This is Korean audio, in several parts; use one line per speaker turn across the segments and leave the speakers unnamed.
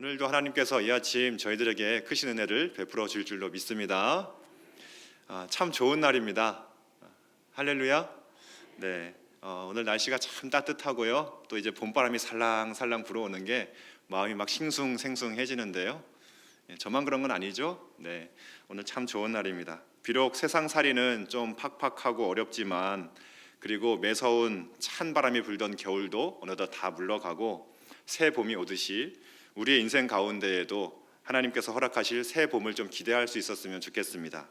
오늘도 하나님께서 이 아침 저희들에게 크신 은혜를 베풀어 줄 줄로 믿습니다. 참 좋은 날입니다. 할렐루야. 네, 오늘 날씨가 참 따뜻하고요. 또 이제 봄바람이 살랑살랑 불어오는 게 마음이 막 싱숭생숭해지는데요. 저만 그런 건 아니죠? 네, 오늘 참 좋은 날입니다. 비록 세상살이는 좀 팍팍하고 어렵지만, 그리고 매서운 찬 바람이 불던 겨울도 어느덧 다 물러가고 새 봄이 오듯이 우리의 인생 가운데에도 하나님께서 허락하실 새 봄을 좀 기대할 수 있었으면 좋겠습니다.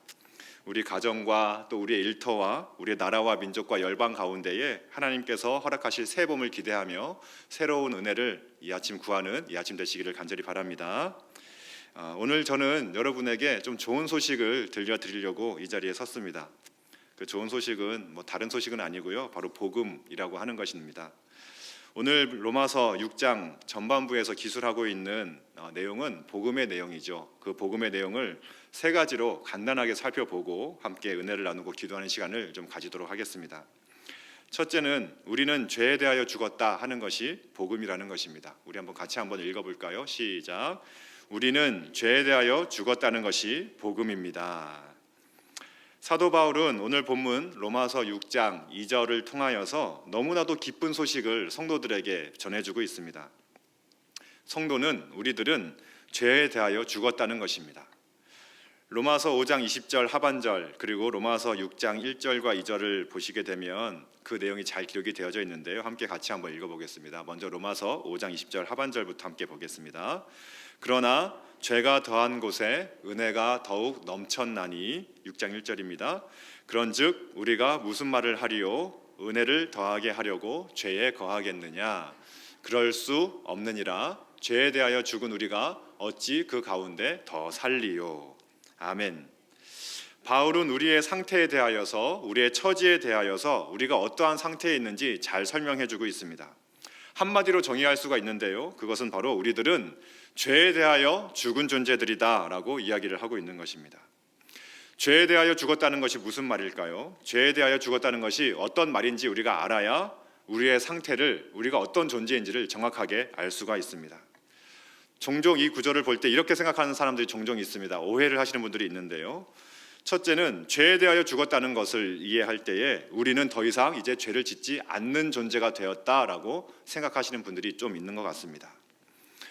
우리 가정과 또 우리의 일터와 우리의 나라와 민족과 열방 가운데에 하나님께서 허락하실 새 봄을 기대하며 새로운 은혜를 이 아침 구하는 이 아침 되시기를 간절히 바랍니다. 오늘 저는 여러분에게 좀 좋은 소식을 들려드리려고 이 자리에 섰습니다. 그 좋은 소식은 다른 소식은 아니고요, 바로 복음이라고 하는 것입니다. 오늘 로마서 6장 전반부에서 기술하고 있는 내용은 복음의 내용이죠. 그 복음의 내용을 세 가지로 간단하게 살펴보고 함께 은혜를 나누고 기도하는 시간을 좀 가지도록 하겠습니다. 첫째는 우리는 죄에 대하여 죽었다 하는 것이 복음이라는 것입니다. 우리 같이 한번 읽어볼까요? 시작. 우리는 죄에 대하여 죽었다는 것이 복음입니다. 사도 바울은 오늘 본문 로마서 6장 2절을 통하여서 너무나도 기쁜 소식을 성도들에게 전해주고 있습니다. 성도는 우리들은 죄에 대하여 죽었다는 것입니다. 로마서 5장 20절 하반절 그리고 로마서 6장 1절과 2절을 보시게 되면 그 내용이 잘 기록이 되어져 있는데요. 함께 같이 한번 읽어보겠습니다. 먼저 로마서 5장 20절 하반절부터 함께 보겠습니다. 그러나 죄가 더한 곳에 은혜가 더욱 넘쳤나니 6장 1절입니다. 그런즉 우리가 무슨 말을 하리요? 은혜를 더하게 하려고 죄에 거하겠느냐? 그럴 수 없느니라. 죄에 대하여 죽은 우리가 어찌 그 가운데 더 살리요? 아멘. 바울은 우리의 상태에 대하여서, 우리의 처지에 대하여서 우리가 어떠한 상태에 있는지 잘 설명해 주고 있습니다. 한마디로 정의할 수가 있는데요, 그것은 바로 우리들은 죄에 대하여 죽은 존재들이다 라고 이야기를 하고 있는 것입니다. 죄에 대하여 죽었다는 것이 무슨 말일까요? 죄에 대하여 죽었다는 것이 어떤 말인지 우리가 알아야 우리의 상태를, 우리가 어떤 존재인지를 정확하게 알 수가 있습니다. 종종 이 구절을 볼 때 이렇게 생각하는 사람들이 종종 있습니다. 오해를 하시는 분들이 있는데요, 첫째는 죄에 대하여 죽었다는 것을 이해할 때에 우리는 더 이상 이제 죄를 짓지 않는 존재가 되었다라고 생각하시는 분들이 좀 있는 것 같습니다.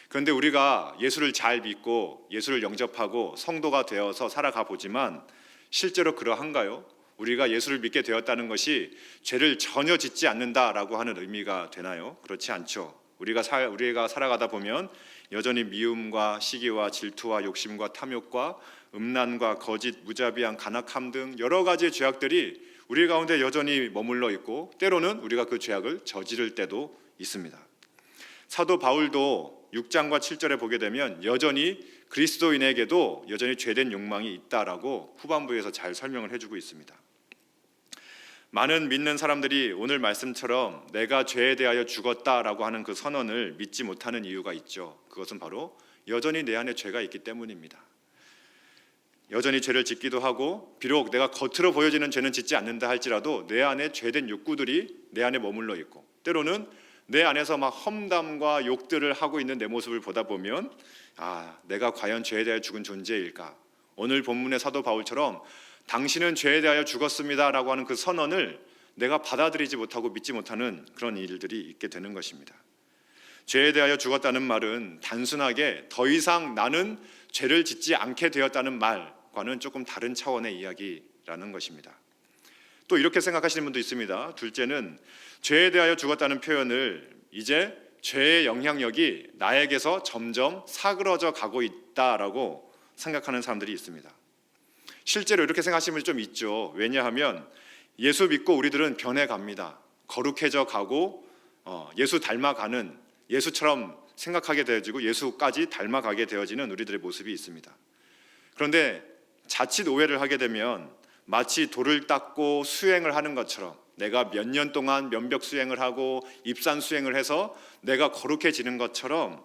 그런데 우리가 예수를 잘 믿고 예수를 영접하고 성도가 되어서 살아가 보지만 실제로 그러한가요? 우리가 예수를 믿게 되었다는 것이 죄를 전혀 짓지 않는다라고 하는 의미가 되나요? 그렇지 않죠. 우리가 살아가다 보면 여전히 미움과 시기와 질투와 욕심과 탐욕과 음란과 거짓, 무자비한 간악함 등 여러 가지의 죄악들이 우리 가운데 여전히 머물러 있고, 때로는 우리가 그 죄악을 저지를 때도 있습니다. 사도 바울도 6장과 7절에 보게 되면 여전히 그리스도인에게도 여전히 죄된 욕망이 있다라고 후반부에서 잘 설명을 해주고 있습니다. 많은 믿는 사람들이 오늘 말씀처럼 내가 죄에 대하여 죽었다라고 하는 그 선언을 믿지 못하는 이유가 있죠. 그것은 바로 여전히 내 안에 죄가 있기 때문입니다. 여전히 죄를 짓기도 하고, 비록 내가 겉으로 보여지는 죄는 짓지 않는다 할지라도 내 안에 죄된 욕구들이 내 안에 머물러 있고, 때로는 내 안에서 막 험담과 욕들을 하고 있는 내 모습을 보다 보면 내가 과연 죄에 대하여 죽은 존재일까? 오늘 본문의 사도 바울처럼 당신은 죄에 대하여 죽었습니다 라고 하는 그 선언을 내가 받아들이지 못하고 믿지 못하는 그런 일들이 있게 되는 것입니다. 죄에 대하여 죽었다는 말은 단순하게 더 이상 나는 죄를 짓지 않게 되었다는 말과는 조금 다른 차원의 이야기라는 것입니다. 또 이렇게 생각하시는 분도 있습니다. 둘째는 죄에 대하여 죽었다는 표현을 이제 죄의 영향력이 나에게서 점점 사그러져 가고 있다라고 생각하는 사람들이 있습니다. 실제로 이렇게 생각하시는 분이 좀 있죠. 왜냐하면 예수 믿고 우리들은 변해갑니다. 거룩해져 가고 예수 닮아가는, 예수처럼 생각하게 되어지고 예수까지 닮아가게 되어지는 우리들의 모습이 있습니다. 그런데 자칫 오해를 하게 되면 마치 돌을 닦고 수행을 하는 것처럼, 내가 몇 년 동안 면벽 수행을 하고 입산 수행을 해서 내가 거룩해지는 것처럼,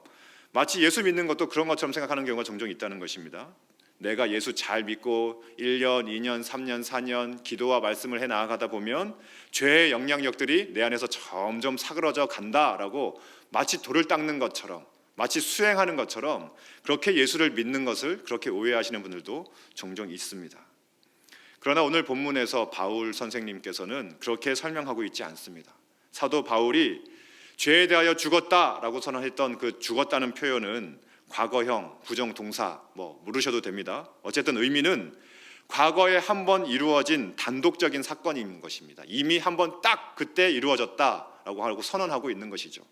마치 예수 믿는 것도 그런 것처럼 생각하는 경우가 종종 있다는 것입니다. 내가 예수 잘 믿고 1년, 2년, 3년, 4년 기도와 말씀을 해 나아가다 보면 죄의 영향력들이 내 안에서 점점 사그러져 간다라고 마치 돌을 닦는 것처럼, 마치 수행하는 것처럼 그렇게 예수를 믿는 것을 그렇게 오해하시는 분들도 종종 있습니다. 그러나 오늘 본문에서 바울 선생님께서는 그렇게 설명하고 있지 않습니다. 사도 바울이 죄에 대하여 죽었다라고 선언했던 그 죽었다는 표현은 과거형, 부정동사 물으셔도 됩니다. 어쨌든 의미는 과거에 한번 이루어진 단독적인 사건인 것입니다. 이미 한번 딱 그때 이루어졌다라고 하고 선언하고 있는 것이죠.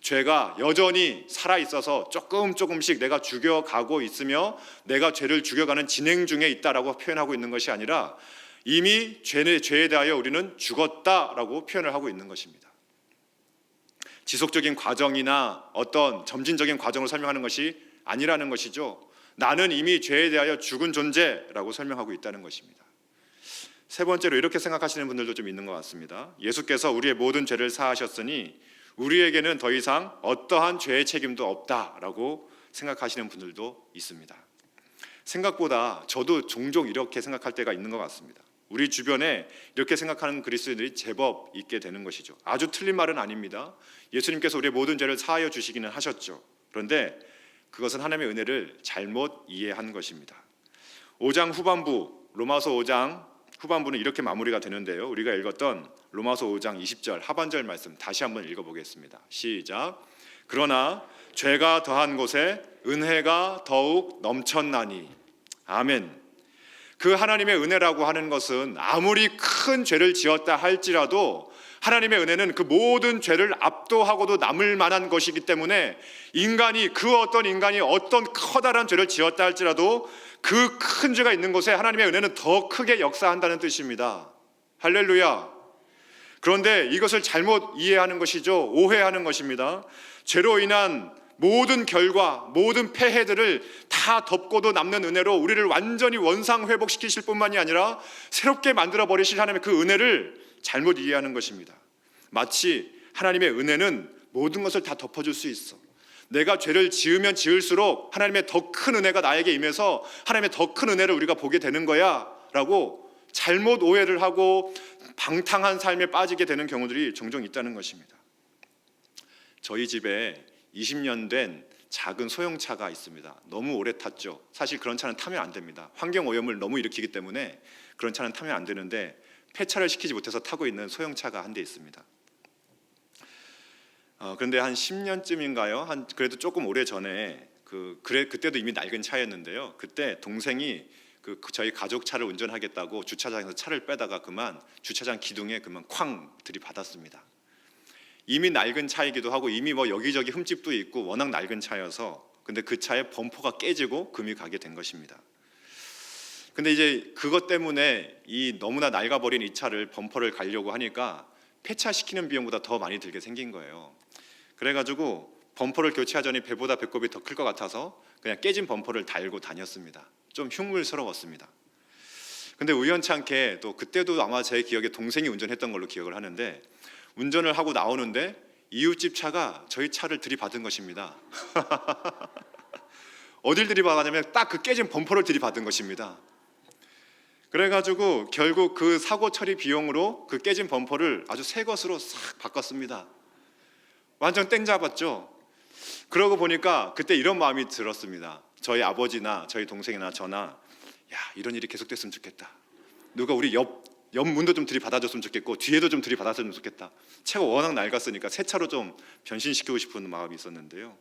죄가 여전히 살아있어서 조금씩 내가 죽여가고 있으며 내가 죄를 죽여가는 진행 중에 있다라고 표현하고 있는 것이 아니라 이미 죄에 대하여 우리는 죽었다라고 표현을 하고 있는 것입니다. 지속적인 과정이나 어떤 점진적인 과정을 설명하는 것이 아니라는 것이죠. 나는 이미 죄에 대하여 죽은 존재라고 설명하고 있다는 것입니다. 세 번째로 이렇게 생각하시는 분들도 좀 있는 것 같습니다. 예수께서 우리의 모든 죄를 사하셨으니 우리에게는 더 이상 어떠한 죄의 책임도 없다라고 생각하시는 분들도 있습니다. 생각보다 저도 종종 이렇게 생각할 때가 있는 것 같습니다. 우리 주변에 이렇게 생각하는 그리스도인들이 제법 있게 되는 것이죠. 아주 틀린 말은 아닙니다. 예수님께서 우리의 모든 죄를 사하여 주시기는 하셨죠. 그런데 그것은 하나님의 은혜를 잘못 이해한 것입니다. 5장 후반부, 로마서 5장 후반부는 이렇게 마무리가 되는데요. 우리가 읽었던 로마서 5장 20절 하반절 말씀 다시 한번 읽어보겠습니다. 시작. 그러나 죄가 더한 곳에 은혜가 더욱 넘쳤나니. 아멘. 그 하나님의 은혜라고 하는 것은 아무리 큰 죄를 지었다 할지라도 하나님의 은혜는 그 모든 죄를 압도하고도 남을 만한 것이기 때문에 그 어떤 인간이 어떤 커다란 죄를 지었다 할지라도 그 큰 죄가 있는 곳에 하나님의 은혜는 더 크게 역사한다는 뜻입니다. 할렐루야. 그런데 이것을 잘못 이해하는 것이죠. 오해하는 것입니다. 죄로 인한 모든 결과, 모든 폐해들을 다 덮고도 남는 은혜로 우리를 완전히 원상 회복시키실 뿐만이 아니라 새롭게 만들어 버리실 하나님의 그 은혜를 잘못 이해하는 것입니다. 마치 하나님의 은혜는 모든 것을 다 덮어줄 수 있어. 내가 죄를 지으면 지을수록 하나님의 더 큰 은혜가 나에게 임해서 하나님의 더 큰 은혜를 우리가 보게 되는 거야 라고 잘못 오해를 하고 방탕한 삶에 빠지게 되는 경우들이 종종 있다는 것입니다. 저희 집에 20년 된 작은 소형차가 있습니다. 너무 오래 탔죠. 사실 그런 차는 타면 안 됩니다. 환경오염을 너무 일으키기 때문에 그런 차는 타면 안 되는데 폐차를 시키지 못해서 타고 있는 소형차가 한 대 있습니다. 그런데 한 10년쯤인가요? 그래도 조금 오래 전에 그때도 이미 낡은 차였는데요. 그때 동생이 저희 가족 차를 운전하겠다고 주차장에서 차를 빼다가 그만 주차장 기둥에 그만 쾅 들이받았습니다. 이미 낡은 차이기도 하고 이미 여기저기 흠집도 있고 워낙 낡은 차여서 근데 그 차의 범퍼가 깨지고 금이 가게 된 것입니다. 근데 이제 그것 때문에 이 너무나 낡아버린 이 차를 범퍼를 갈려고 하니까 폐차시키는 비용보다 더 많이 들게 생긴 거예요. 그래가지고 범퍼를 교체하자니 배보다 배꼽이 더 클 것 같아서 그냥 깨진 범퍼를 달고 다녔습니다. 좀 흉물스러웠습니다. 근데 우연찮게 또 그때도 아마 제 기억에 동생이 운전했던 걸로 기억을 하는데 운전을 하고 나오는데 이웃집 차가 저희 차를 들이받은 것입니다. 어딜 들이받았냐면 딱 그 깨진 범퍼를 들이받은 것입니다. 그래가지고 결국 그 사고 처리 비용으로 그 깨진 범퍼를 아주 새 것으로 싹 바꿨습니다. 완전 땡 잡았죠. 그러고 보니까 그때 이런 마음이 들었습니다. 저희 아버지나 저희 동생이나 저나 이런 일이 계속됐으면 좋겠다. 누가 우리 옆 문도 좀 들이받아줬으면 좋겠고 뒤에도 좀 들이받았으면 좋겠다. 차가 워낙 낡았으니까 새 차로 좀 변신시키고 싶은 마음이 있었는데요.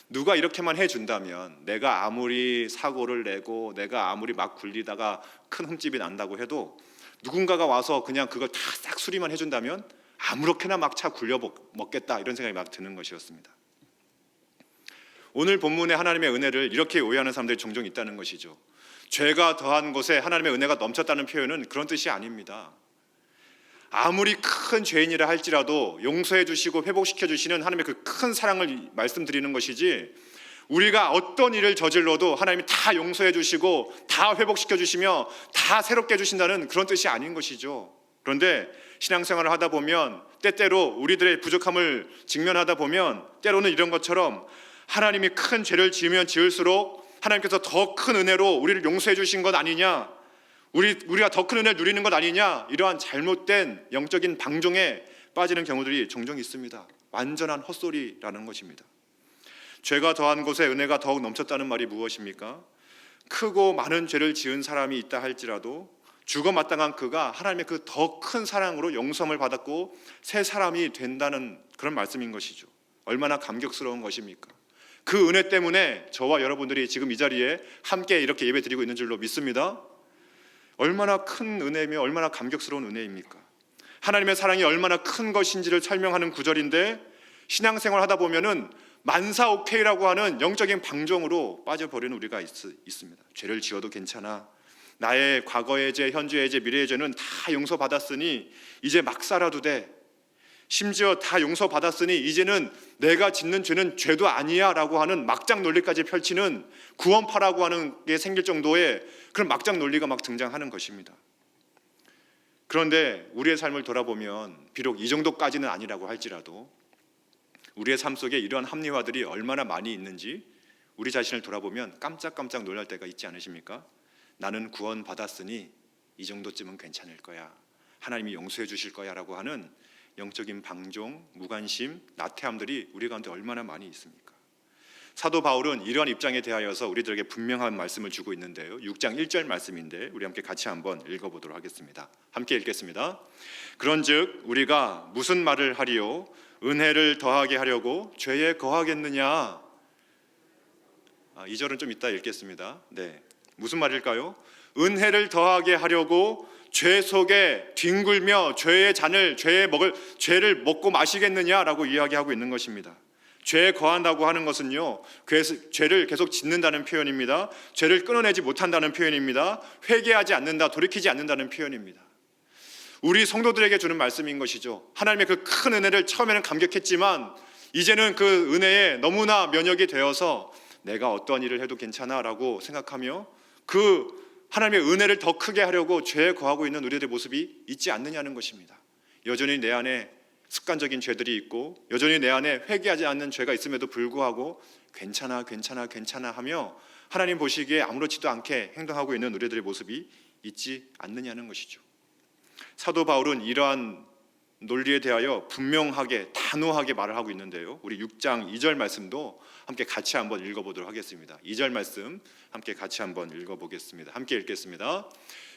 누가 이렇게만 해준다면 내가 아무리 사고를 내고 내가 아무리 막 굴리다가 큰 흠집이 난다고 해도 누군가가 와서 그냥 그걸 다 싹 수리만 해준다면 아무렇게나 막 차 굴려 먹겠다 이런 생각이 막 드는 것이었습니다. 오늘 본문의 하나님의 은혜를 이렇게 오해하는 사람들이 종종 있다는 것이죠. 죄가 더한 곳에 하나님의 은혜가 넘쳤다는 표현은 그런 뜻이 아닙니다. 아무리 큰 죄인이라 할지라도 용서해 주시고 회복시켜 주시는 하나님의 그 큰 사랑을 말씀드리는 것이지 우리가 어떤 일을 저질러도 하나님이 다 용서해 주시고 다 회복시켜 주시며 다 새롭게 해주신다는 그런 뜻이 아닌 것이죠. 그런데 신앙생활을 하다 보면 때때로 우리들의 부족함을 직면하다 보면 때로는 이런 것처럼 하나님이 큰 죄를 지으면 지을수록 하나님께서 더 큰 은혜로 우리를 용서해 주신 것 아니냐, 우리가 더 큰 은혜를 누리는 것 아니냐, 이러한 잘못된 영적인 방종에 빠지는 경우들이 종종 있습니다. 완전한 헛소리라는 것입니다. 죄가 더한 곳에 은혜가 더욱 넘쳤다는 말이 무엇입니까? 크고 많은 죄를 지은 사람이 있다 할지라도 죽어 마땅한 그가 하나님의 그 더 큰 사랑으로 용서함을 받았고 새 사람이 된다는 그런 말씀인 것이죠. 얼마나 감격스러운 것입니까? 그 은혜 때문에 저와 여러분들이 지금 이 자리에 함께 이렇게 예배 드리고 있는 줄로 믿습니다. 얼마나 큰 은혜이며 얼마나 감격스러운 은혜입니까? 하나님의 사랑이 얼마나 큰 것인지를 설명하는 구절인데, 신앙생활 하다 보면은 만사오케이라고 하는 영적인 방종으로 빠져버리는 우리가 있습니다. 죄를 지어도 괜찮아, 나의 과거의 죄, 현재의 죄, 미래의 죄는 다 용서받았으니 이제 막 살아도 돼, 심지어 다 용서받았으니 이제는 내가 짓는 죄는 죄도 아니야 라고 하는 막장 논리까지 펼치는 구원파라고 하는 게 생길 정도의 그런 막장 논리가 막 등장하는 것입니다. 그런데 우리의 삶을 돌아보면 비록 이 정도까지는 아니라고 할지라도 우리의 삶 속에 이러한 합리화들이 얼마나 많이 있는지 우리 자신을 돌아보면 깜짝깜짝 놀랄 때가 있지 않으십니까? 나는 구원받았으니 이 정도쯤은 괜찮을 거야, 하나님이 용서해 주실 거야 라고 하는 영적인 방종, 무관심, 나태함들이 우리 가운데 얼마나 많이 있습니까? 사도 바울은 이러한 입장에 대하여서 우리들에게 분명한 말씀을 주고 있는데요, 6장 1절 말씀인데 우리 함께 같이 한번 읽어보도록 하겠습니다. 함께 읽겠습니다. 그런즉 우리가 무슨 말을 하리요? 은혜를 더하게 하려고 죄에 거하겠느냐? 2절은 좀 이따 읽겠습니다. 네, 무슨 말일까요? 은혜를 더하게 하려고 죄 속에 뒹굴며 죄의 잔을 죄를 먹고 마시겠느냐라고 이야기하고 있는 것입니다. 죄에 거한다고 하는 것은요, 죄를 계속 짓는다는 표현입니다. 죄를 끊어내지 못한다는 표현입니다. 회개하지 않는다, 돌이키지 않는다는 표현입니다. 우리 성도들에게 주는 말씀인 것이죠. 하나님의 그 큰 은혜를 처음에는 감격했지만 이제는 그 은혜에 너무나 면역이 되어서 내가 어떠한 일을 해도 괜찮아 라고 생각하며 그 하나님의 은혜를 더 크게 하려고 죄에 거하고 있는 우리들의 모습이 있지 않느냐는 것입니다. 여전히 내 안에 습관적인 죄들이 있고 여전히 내 안에 회개하지 않는 죄가 있음에도 불구하고 괜찮아 하며 하나님 보시기에 아무렇지도 않게 행동하고 있는 우리들의 모습이 있지 않느냐는 것이죠. 사도 바울은 이러한 논리에 대하여 분명하게 단호하게 말을 하고 있는데요, 우리 6장 2절 말씀도 함께 같이 한번 읽어보도록 하겠습니다. 2절 말씀 함께 같이 한번 읽어보겠습니다. 함께 읽겠습니다.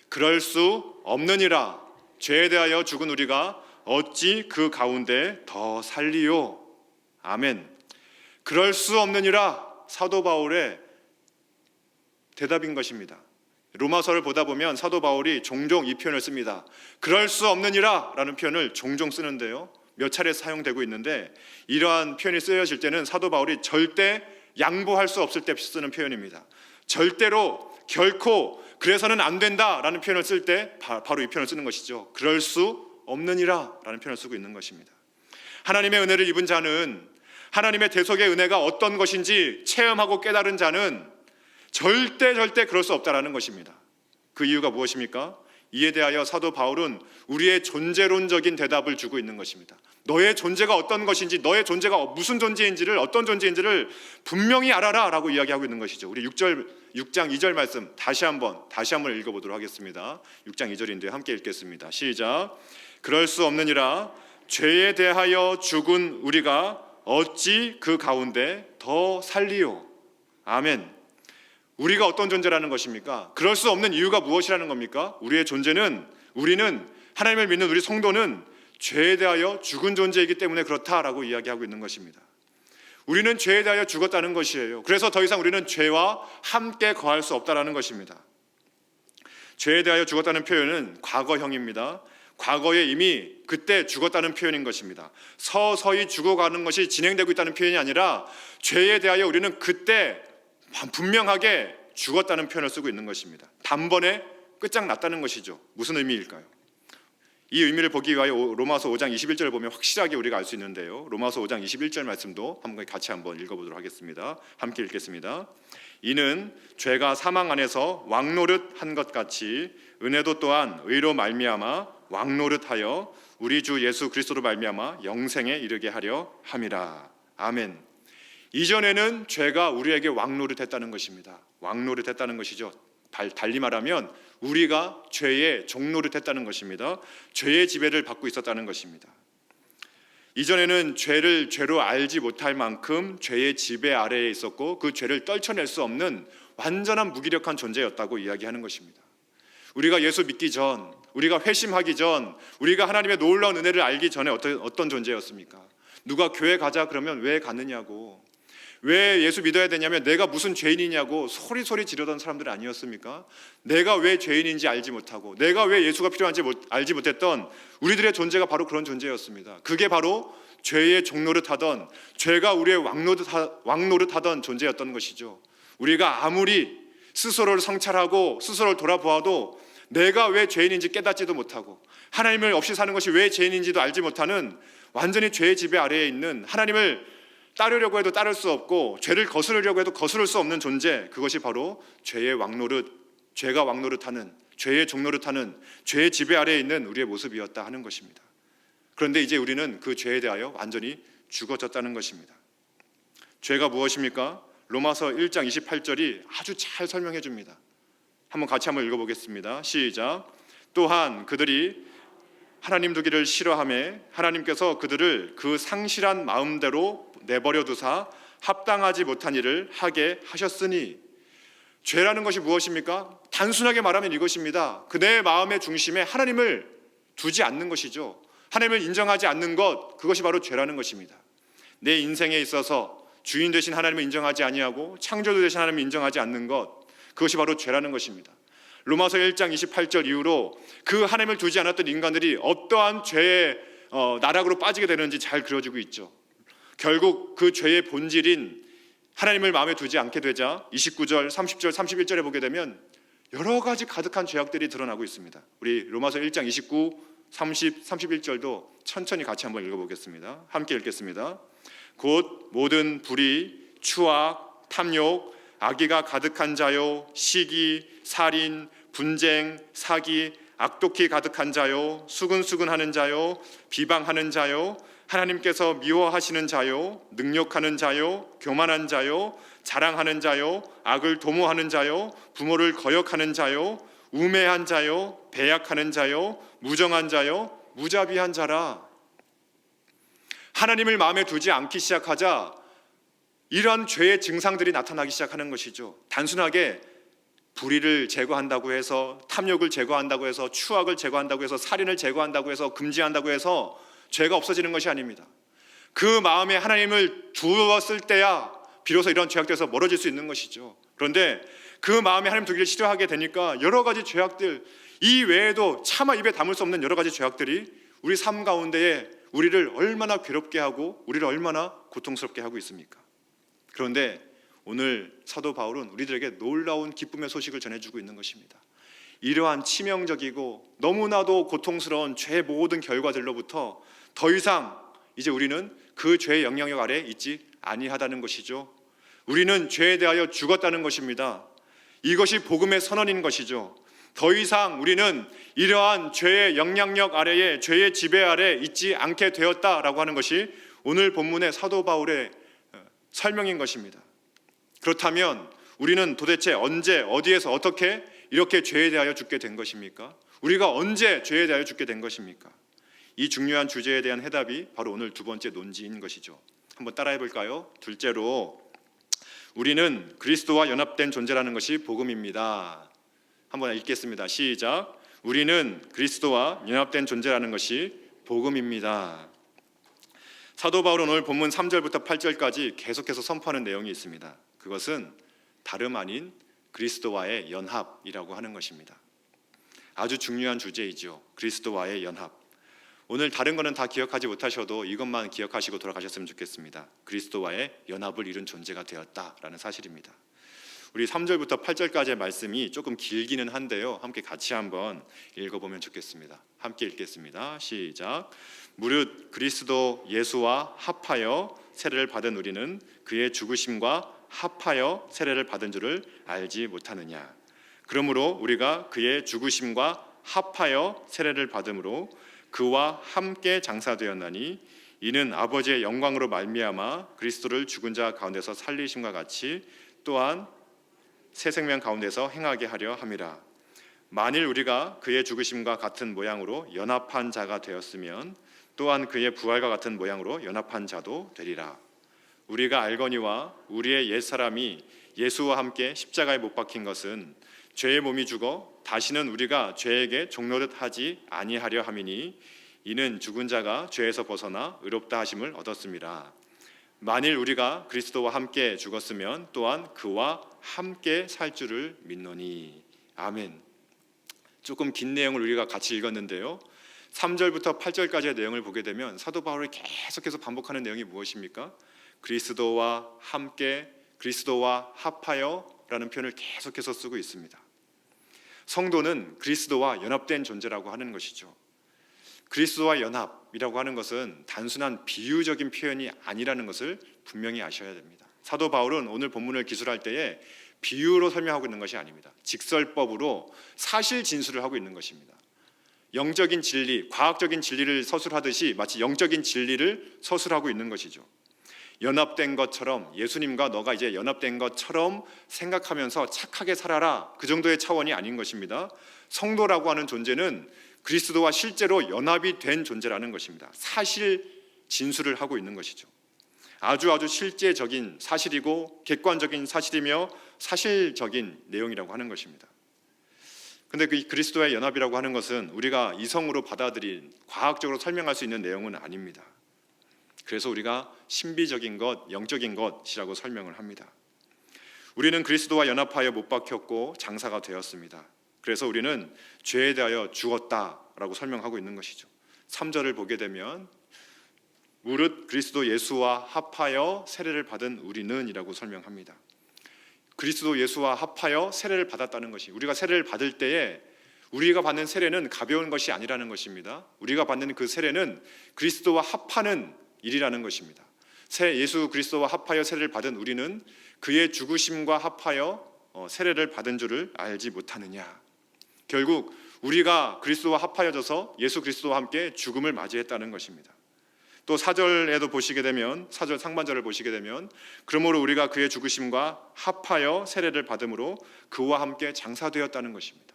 그럴 수 없느니라. 죄에 대하여 죽은 우리가 어찌 그 가운데 더 살리요? 아멘. 그럴 수 없느니라, 사도 바울의 대답인 것입니다. 로마서를 보다 보면 사도 바울이 종종 이 표현을 씁니다. 그럴 수 없느니라 라는 표현을 종종 쓰는데요, 몇 차례 사용되고 있는데 이러한 표현이 쓰여질 때는 사도 바울이 절대 양보할 수 없을 때 쓰는 표현입니다. 절대로, 결코, 그래서는 안 된다라는 표현을 쓸 때 바로 이 표현을 쓰는 것이죠. 그럴 수 없느니라 라는 표현을 쓰고 있는 것입니다. 하나님의 은혜를 입은 자는, 하나님의 대속의 은혜가 어떤 것인지 체험하고 깨달은 자는 절대 그럴 수 없다라는 것입니다. 그 이유가 무엇입니까? 이에 대하여 사도 바울은 우리의 존재론적인 대답을 주고 있는 것입니다. 너의 존재가 어떤 것인지, 너의 존재가 무슨 존재인지를, 어떤 존재인지를 분명히 알아라 라고 이야기하고 있는 것이죠. 우리 6장 2절 말씀 다시 한번 읽어보도록 하겠습니다. 6장 2절인데 함께 읽겠습니다. 시작. 그럴 수 없느니라. 죄에 대하여 죽은 우리가 어찌 그 가운데 더 살리요? 아멘. 우리가 어떤 존재라는 것입니까? 그럴 수 없는 이유가 무엇이라는 겁니까? 우리는 하나님을 믿는 우리 성도는 죄에 대하여 죽은 존재이기 때문에 그렇다라고 이야기하고 있는 것입니다. 우리는 죄에 대하여 죽었다는 것이에요. 그래서 더 이상 우리는 죄와 함께 거할 수 없다라는 것입니다. 죄에 대하여 죽었다는 표현은 과거형입니다. 과거에 이미 그때 죽었다는 표현인 것입니다. 서서히 죽어가는 것이 진행되고 있다는 표현이 아니라 죄에 대하여 우리는 그때 분명하게 죽었다는 표현을 쓰고 있는 것입니다. 단번에 끝장났다는 것이죠. 무슨 의미일까요? 이 의미를 보기 위하여 로마서 5장 21절을 보면 확실하게 우리가 알 수 있는데요, 로마서 5장 21절 말씀도 같이 한번 읽어보도록 하겠습니다. 함께 읽겠습니다. 이는 죄가 사망 안에서 왕노릇한 것 같이 은혜도 또한 의로 말미암아 왕노릇하여 우리 주 예수 그리스도로 말미암아 영생에 이르게 하려 함이라. 아멘. 이전에는 죄가 우리에게 왕노릇했다는 것입니다. 왕노릇했다는 것이죠. 달리 말하면 우리가 죄의 종노릇했다는 것입니다. 죄의 지배를 받고 있었다는 것입니다. 이전에는 죄를 죄로 알지 못할 만큼 죄의 지배 아래에 있었고 그 죄를 떨쳐낼 수 없는 완전한 무기력한 존재였다고 이야기하는 것입니다. 우리가 예수 믿기 전, 우리가 회심하기 전, 우리가 하나님의 놀라운 은혜를 알기 전에 어떤 존재였습니까? 누가 교회 가자 그러면 왜 가느냐고, 왜 예수 믿어야 되냐면 내가 무슨 죄인이냐고 소리 지르던 사람들 아니었습니까? 내가 왜 죄인인지 알지 못하고 내가 왜 예수가 필요한지 알지 못했던 우리들의 존재가 바로 그런 존재였습니다. 그게 바로 죄의 종노릇하던, 죄가 우리의 왕노릇하던 존재였던 것이죠. 우리가 아무리 스스로를 성찰하고 스스로를 돌아보아도 내가 왜 죄인인지 깨닫지도 못하고 하나님을 없이 사는 것이 왜 죄인인지도 알지 못하는 완전히 죄의 지배 아래에 있는, 하나님을 따르려고 해도 따를 수 없고 죄를 거스르려고 해도 거스를 수 없는 존재, 그것이 바로 죄의 왕노릇, 죄가 왕노릇하는, 죄의 종노릇하는, 죄의 지배 아래에 있는 우리의 모습이었다 하는 것입니다. 그런데 이제 우리는 그 죄에 대하여 완전히 죽어졌다는 것입니다. 죄가 무엇입니까? 로마서 1장 28절이 아주 잘 설명해 줍니다. 같이 한번 읽어보겠습니다. 시작. 또한 그들이 하나님 두기를 싫어하며 하나님께서 그들을 그 상실한 마음대로 내버려 두사 합당하지 못한 일을 하게 하셨으니. 죄라는 것이 무엇입니까? 단순하게 말하면 이것입니다. 내 마음의 중심에 하나님을 두지 않는 것이죠. 하나님을 인정하지 않는 것, 그것이 바로 죄라는 것입니다. 내 인생에 있어서 주인 되신 하나님을 인정하지 아니하고 창조주 되신 하나님을 인정하지 않는 것, 그것이 바로 죄라는 것입니다. 로마서 1장 28절 이후로 그 하나님을 두지 않았던 인간들이 어떠한 죄의 나락으로 빠지게 되는지 잘 그려지고 있죠. 결국 그 죄의 본질인 하나님을 마음에 두지 않게 되자 29절, 30절, 31절에 보게 되면 여러 가지 가득한 죄악들이 드러나고 있습니다. 우리 로마서 1장 29, 30, 31절도 천천히 같이 한번 읽어보겠습니다. 함께 읽겠습니다. 곧 모든 불의, 추악, 탐욕, 악의가 가득한 자요, 시기, 살인, 분쟁, 사기, 악독히 가득한 자요, 수근수근하는 자요, 비방하는 자요, 하나님께서 미워하시는 자요, 능욕하는 자요, 교만한 자요, 자랑하는 자요, 악을 도모하는 자요, 부모를 거역하는 자요, 우매한 자요, 배약하는 자요, 무정한 자요, 무자비한 자라. 하나님을 마음에 두지 않기 시작하자 이러한 죄의 증상들이 나타나기 시작하는 것이죠. 단순하게 불의를 제거한다고 해서, 탐욕을 제거한다고 해서, 추악을 제거한다고 해서, 살인을 제거한다고 해서, 금지한다고 해서 죄가 없어지는 것이 아닙니다. 그 마음에 하나님을 두었을 때야 비로소 이런 죄악들에서 멀어질 수 있는 것이죠. 그런데 그 마음에 하나님 두기를 싫어하게 되니까 여러 가지 죄악들, 이 외에도 차마 입에 담을 수 없는 여러 가지 죄악들이 우리 삶 가운데에 우리를 얼마나 괴롭게 하고 우리를 얼마나 고통스럽게 하고 있습니까? 그런데 오늘 사도 바울은 우리들에게 놀라운 기쁨의 소식을 전해주고 있는 것입니다. 이러한 치명적이고 너무나도 고통스러운 죄의 모든 결과들로부터 더 이상 이제 우리는 그 죄의 영향력 아래 있지 아니하다는 것이죠. 우리는 죄에 대하여 죽었다는 것입니다. 이것이 복음의 선언인 것이죠. 더 이상 우리는 이러한 죄의 영향력 아래에, 죄의 지배 아래 있지 않게 되었다라고 하는 것이 오늘 본문의 사도 바울의 설명인 것입니다. 그렇다면 우리는 도대체 언제, 어디에서, 어떻게 이렇게 죄에 대하여 죽게 된 것입니까? 우리가 언제 죄에 대하여 죽게 된 것입니까? 이 중요한 주제에 대한 해답이 바로 오늘 두 번째 논지인 것이죠. 한번 따라해 볼까요? 둘째로, 우리는 그리스도와 연합된 존재라는 것이 복음입니다. 한번 읽겠습니다. 시작. 우리는 그리스도와 연합된 존재라는 것이 복음입니다. 사도 바울은 오늘 본문 3절부터 8절까지 계속해서 선포하는 내용이 있습니다. 그것은 다름 아닌 그리스도와의 연합이라고 하는 것입니다. 아주 중요한 주제이죠. 그리스도와의 연합. 오늘 다른 거는 다 기억하지 못하셔도 이것만 기억하시고 돌아가셨으면 좋겠습니다. 그리스도와의 연합을 이룬 존재가 되었다라는 사실입니다. 우리 3절부터 8절까지의 말씀이 조금 길기는 한데요, 함께 같이 한번 읽어보면 좋겠습니다. 함께 읽겠습니다. 시작. 무릇 그리스도 예수와 합하여 세례를 받은 우리는 그의 죽으심과 합하여 세례를 받은 줄을 알지 못하느냐. 그러므로 우리가 그의 죽으심과 합하여 세례를 받음으로 그와 함께 장사되었나니 이는 아버지의 영광으로 말미암아 그리스도를 죽은 자 가운데서 살리심과 같이 또한 새 생명 가운데서 행하게 하려 함이라. 만일 우리가 그의 죽으심과 같은 모양으로 연합한 자가 되었으면 또한 그의 부활과 같은 모양으로 연합한 자도 되리라. 우리가 알거니와 우리의 옛사람이 예수와 함께 십자가에 못 박힌 것은 죄의 몸이 죽어 다시는 우리가 죄에게 종노릇 하지 아니하려 함이니 이는 죽은 자가 죄에서 벗어나 의롭다 하심을 얻었음이라. 만일 우리가 그리스도와 함께 죽었으면 또한 그와 함께 살 줄을 믿노니. 아멘. 조금 긴 내용을 우리가 같이 읽었는데요, 3절부터 8절까지의 내용을 보게 되면 사도 바울이 계속해서 반복하는 내용이 무엇입니까? 그리스도와 함께, 그리스도와 합하여 라는 표현을 계속해서 쓰고 있습니다. 성도는 그리스도와 연합된 존재라고 하는 것이죠. 그리스도와 연합이라고 하는 것은 단순한 비유적인 표현이 아니라는 것을 분명히 아셔야 됩니다. 사도 바울은 오늘 본문을 기술할 때에 비유로 설명하고 있는 것이 아닙니다. 직설법으로 사실 진술을 하고 있는 것입니다. 영적인 진리, 과학적인 진리를 서술하듯이 마치 영적인 진리를 서술하고 있는 것이죠. 연합된 것처럼, 예수님과 너가 이제 연합된 것처럼 생각하면서 착하게 살아라, 그 정도의 차원이 아닌 것입니다. 성도라고 하는 존재는 그리스도와 실제로 연합이 된 존재라는 것입니다. 사실 진술을 하고 있는 것이죠. 아주 실제적인 사실이고 객관적인 사실이며 사실적인 내용이라고 하는 것입니다. 근데 그 그리스도의 연합이라고 하는 것은 우리가 이성으로 받아들인, 과학적으로 설명할 수 있는 내용은 아닙니다. 그래서 우리가 신비적인 것, 영적인 것이라고 설명을 합니다. 우리는 그리스도와 연합하여 못 박혔고 장사가 되었습니다. 그래서 우리는 죄에 대하여 죽었다라고 설명하고 있는 것이죠. 3절을 보게 되면 무릇 그리스도 예수와 합하여 세례를 받은 우리는 이라고 설명합니다. 그리스도 예수와 합하여 세례를 받았다는 것이, 우리가 세례를 받을 때에 우리가 받는 세례는 가벼운 것이 아니라는 것입니다. 우리가 받는 그 세례는 그리스도와 합하는 일이라는 것입니다. 예수 그리스도와 합하여 세례를 받은 우리는 그의 죽으심과 합하여 세례를 받은 줄을 알지 못하느냐. 결국 우리가 그리스도와 합하여져서 예수 그리스도와 함께 죽음을 맞이했다는 것입니다. 또 4절에도 보시게 되면, 4절 상반절을 보시게 되면 그러므로 우리가 그의 죽으심과 합하여 세례를 받음으로 그와 함께 장사되었다는 것입니다.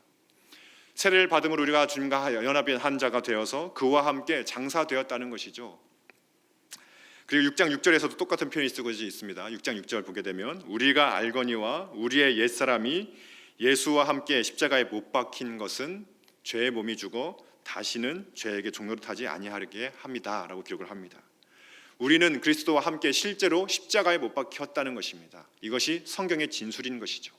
세례를 받음으로 우리가 주님과 연합한 자가 되어서 그와 함께 장사되었다는 것이죠. 그리고 6장 6절에서도 똑같은 표현이 쓰고 있습니다. 6장 6절 보게 되면 우리가 알거니와 우리의 옛사람이 예수와 함께 십자가에 못 박힌 것은 죄의 몸이 죽어 다시는 죄에게 종노릇하지 아니하게 합니다 라고 기록을 합니다. 우리는 그리스도와 함께 실제로 십자가에 못 박혔다는 것입니다. 이것이 성경의 진술인 것이죠.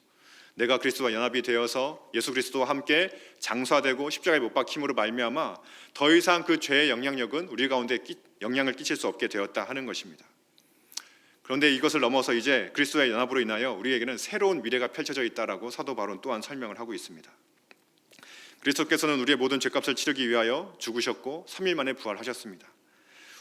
내가 그리스도와 연합이 되어서 예수 그리스도와 함께 장사되고 십자가에 못 박힘으로 말미암아 더 이상 그 죄의 영향력은 우리 가운데 영향을 끼칠 수 없게 되었다 하는 것입니다. 그런데 이것을 넘어서 이제 그리스도의 연합으로 인하여 우리에게는 새로운 미래가 펼쳐져 있다라고 사도 바울은 또한 설명을 하고 있습니다. 그리스도께서는 우리의 모든 죄값을 치르기 위하여 죽으셨고 3일 만에 부활하셨습니다.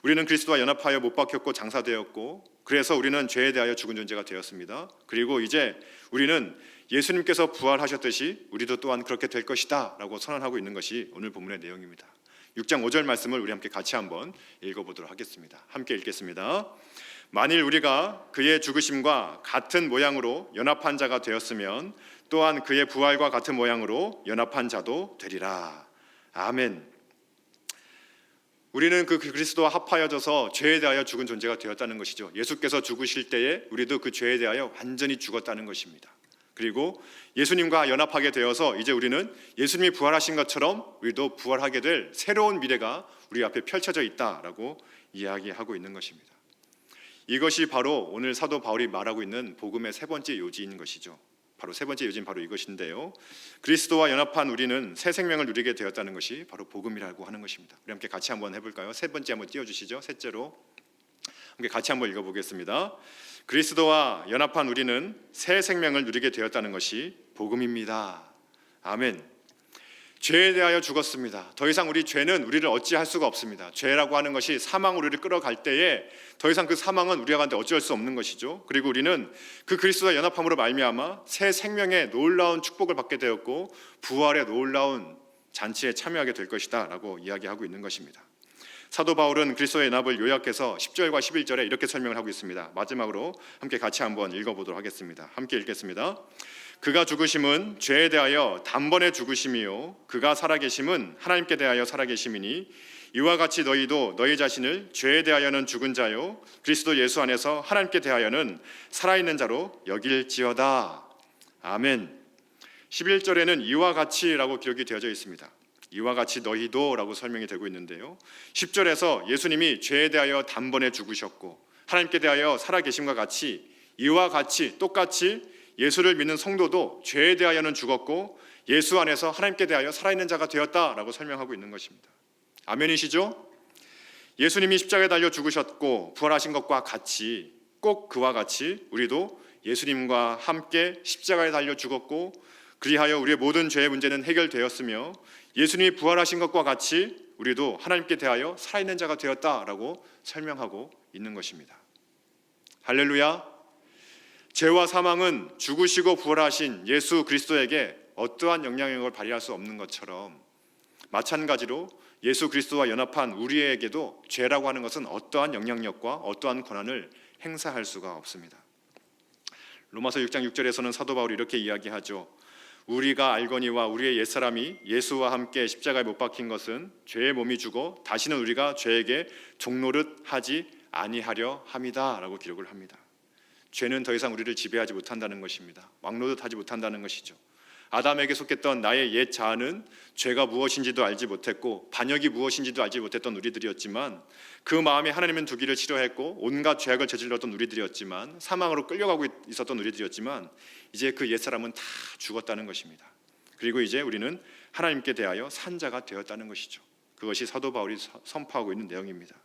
우리는 그리스도와 연합하여 못 박혔고 장사되었고, 그래서 우리는 죄에 대하여 죽은 존재가 되었습니다. 그리고 이제 우리는 예수님께서 부활하셨듯이 우리도 또한 그렇게 될 것이다 라고 선언하고 있는 것이 오늘 본문의 내용입니다. 6장 5절 말씀을 우리 함께 같이 한번 읽어보도록 하겠습니다. 함께 읽겠습니다. 만일 우리가 그의 죽으심과 같은 모양으로 연합한 자가 되었으면 또한 그의 부활과 같은 모양으로 연합한 자도 되리라. 아멘. 우리는 그 그리스도와 합하여져서 죄에 대하여 죽은 존재가 되었다는 것이죠. 예수께서 죽으실 때에 우리도 그 죄에 대하여 완전히 죽었다는 것입니다. 그리고 예수님과 연합하게 되어서 이제 우리는 예수님이 부활하신 것처럼 우리도 부활하게 될 새로운 미래가 우리 앞에 펼쳐져 있다라고 이야기하고 있는 것입니다. 이것이 바로 오늘 사도 바울이 말하고 있는 복음의 세 번째 요지인 것이죠. 바로 세 번째 요지는 바로 이것인데요, 그리스도와 연합한 우리는 새 생명을 누리게 되었다는 것이 바로 복음이라고 하는 것입니다. 우리 함께 같이 한번 해볼까요? 세 번째 한번 띄워주시죠. 셋째로 함께 같이 한번 읽어보겠습니다. 그리스도와 연합한 우리는 새 생명을 누리게 되었다는 것이 복음입니다. 아멘. 죄에 대하여 죽었습니다. 더 이상 우리 죄는 우리를 어찌할 수가 없습니다. 죄라고 하는 것이 사망으로 우리를 끌어갈 때에 더 이상 그 사망은 우리 가운데 어찌할 수 없는 것이죠. 그리고 우리는 그 그리스도와 연합함으로 말미암아 새 생명의 놀라운 축복을 받게 되었고 부활의 놀라운 잔치에 참여하게 될 것이다 라고 이야기하고 있는 것입니다. 사도 바울은 그리스도의 연합을 요약해서 10절과 11절에 이렇게 설명을 하고 있습니다. 마지막으로 함께 같이 한번 읽어보도록 하겠습니다. 함께 읽겠습니다. 그가 죽으심은 죄에 대하여 단번에 죽으심이요 그가 살아계심은 하나님께 대하여 살아계심이니 이와 같이 너희도 너희 자신을 죄에 대하여는 죽은 자요 그리스도 예수 안에서 하나님께 대하여는 살아있는 자로 여길지어다. 아멘. 11절에는 이와 같이라고 기록이 되어져 있습니다. 이와 같이 너희도 라고 설명이 되고 있는데요, 10절에서 예수님이 죄에 대하여 단번에 죽으셨고 하나님께 대하여 살아계심과 같이 이와 같이 똑같이 예수를 믿는 성도도 죄에 대하여는 죽었고 예수 안에서 하나님께 대하여 살아있는 자가 되었다라고 설명하고 있는 것입니다. 아멘이시죠? 예수님이 십자가에 달려 죽으셨고 부활하신 것과 같이, 꼭 그와 같이 우리도 예수님과 함께 십자가에 달려 죽었고 그리하여 우리의 모든 죄의 문제는 해결되었으며 예수님이 부활하신 것과 같이 우리도 하나님께 대하여 살아있는 자가 되었다라고 설명하고 있는 것입니다. 할렐루야. 죄와 사망은 죽으시고 부활하신 예수 그리스도에게 어떠한 영향력을 발휘할 수 없는 것처럼 마찬가지로 예수 그리스도와 연합한 우리에게도 죄라고 하는 것은 어떠한 영향력과 어떠한 권한을 행사할 수가 없습니다. 로마서 6장 6절에서는 사도 바울이 이렇게 이야기하죠. 우리가 알거니와 우리의 옛사람이 예수와 함께 십자가에 못 박힌 것은 죄의 몸이 죽어 다시는 우리가 죄에게 종노릇 하지 아니하려 함이다 라고 기록을 합니다. 죄는 더 이상 우리를 지배하지 못한다는 것입니다. 왕노릇하지 못한다는 것이죠. 아담에게 속했던 나의 옛 자아는 죄가 무엇인지도 알지 못했고 반역이 무엇인지도 알지 못했던 우리들이었지만 그 마음에 하나님은 두기를 싫어했고 온갖 죄악을 저질렀던 우리들이었지만 사망으로 끌려가고 있었던 우리들이었지만 이제 그 옛사람은 다 죽었다는 것입니다. 그리고 이제 우리는 하나님께 대하여 산 자가 되었다는 것이죠. 그것이 사도 바울이 선포하고 있는 내용입니다.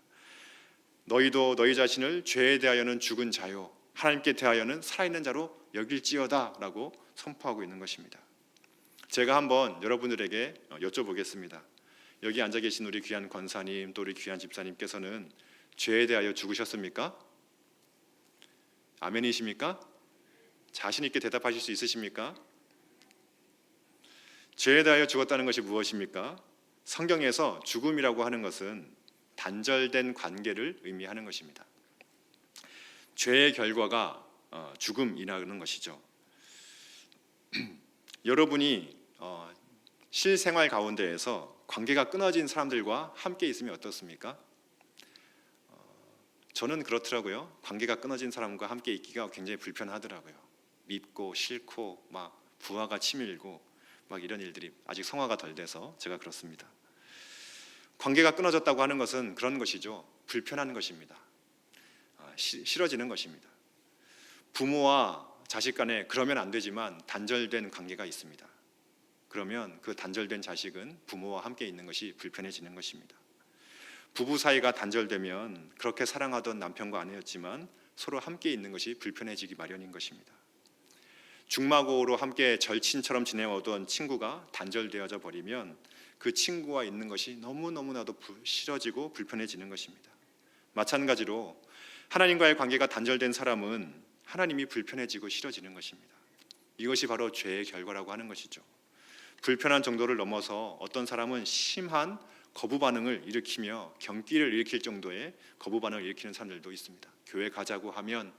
너희도 너희 자신을 죄에 대하여는 죽은 자요 하나님께 대하여는 살아있는 자로 여길지어다 라고 선포하고 있는 것입니다. 제가 한번 여러분들에게 여쭤보겠습니다. 여기 앉아 계신 우리 귀한 권사님 또 우리 귀한 집사님께서는 죄에 대하여 죽으셨습니까? 아멘이십니까? 자신 있게 대답하실 수 있으십니까? 죄에 대하여 죽었다는 것이 무엇입니까? 성경에서 죽음이라고 하는 것은 단절된 관계를 의미하는 것입니다. 죄의 결과가 죽음이라는 것이죠. 여러분이 실생활 가운데에서 관계가 끊어진 사람들과 함께 있으면 어떻습니까? 저는 그렇더라고요. 관계가 끊어진 사람과 함께 있기가 굉장히 불편하더라고요. 밉고 싫고 막 부하가 치밀고 막 이런 일들이 아직 성화가 덜 돼서 제가 그렇습니다. 관계가 끊어졌다고 하는 것은 그런 것이죠. 불편한 것입니다. 싫어지는 것입니다. 부모와 자식 간에 그러면 안 되지만 단절된 관계가 있습니다. 그러면 그 단절된 자식은 부모와 함께 있는 것이 불편해지는 것입니다. 부부 사이가 단절되면 그렇게 사랑하던 남편과 아내였지만 서로 함께 있는 것이 불편해지기 마련인 것입니다. 중마고로 함께 절친처럼 지내오던 친구가 단절되어져 버리면 그 친구와 있는 것이 너무너무나도 싫어지고 불편해지는 것입니다. 마찬가지로 하나님과의 관계가 단절된 사람은 하나님이 불편해지고 싫어지는 것입니다. 이것이 바로 죄의 결과라고 하는 것이죠. 불편한 정도를 넘어서 어떤 사람은 심한 거부 반응을 일으키며 경기를 일으킬 정도의 거부 반응을 일으키는 사람들도 있습니다. 교회 가자고 하면,